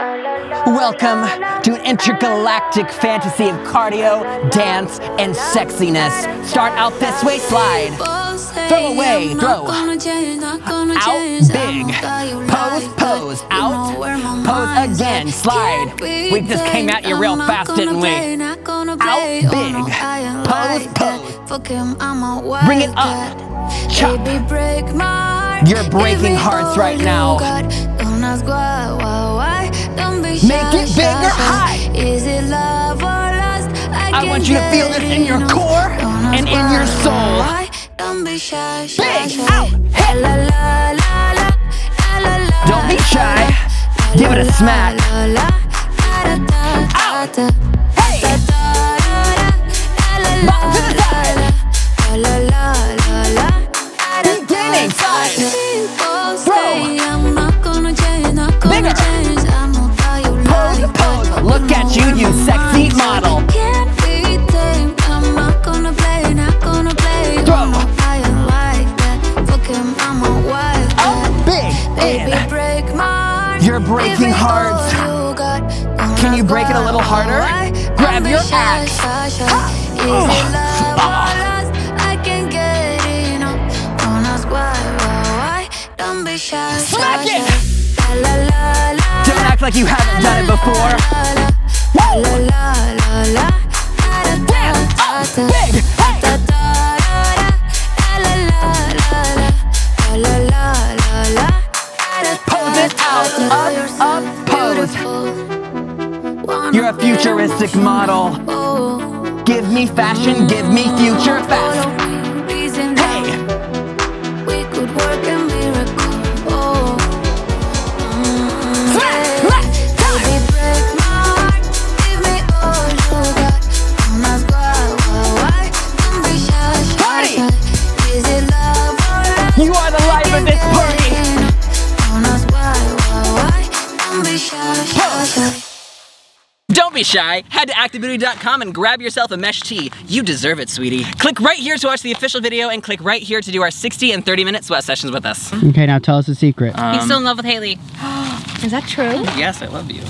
Welcome to an intergalactic fantasy of cardio, dance, and sexiness. Start out this way, slide. Throw away, throw. Out, big. Pose, pose, out. Pose again, slide. We just came at you real fast, didn't we? Out, big. Pose, pose. Bring it up. Chop. You're breaking hearts right now. Make it big or high. I want you to feel this in your core and in your soul. Big, out, hit. Don't be shy. Give it a smack. Out. Hey. Bop to the side. Keep gaining. Side. Throw. Bigger. Pose, pose. Look at you, you sexy model. Throw. Big. You're breaking hearts. Can you break it a little harder? Grab your axe. Smack it! Don't act like you haven't done it before. Woo! Damn! Up! Big! Hey! Pose it out! Up, pose! You're a futuristic model. Give me fashion, give me future fast. Hey! You are the life of this party! Don't be shy. Head to activebooty.com and grab yourself a mesh tee. You deserve it, sweetie. Click right here to watch the official video and click right here to do our 60 and 30-minute sweat sessions with us. Okay, now tell us the secret. He's still in love with Haley. Is that true? Yes, I love you.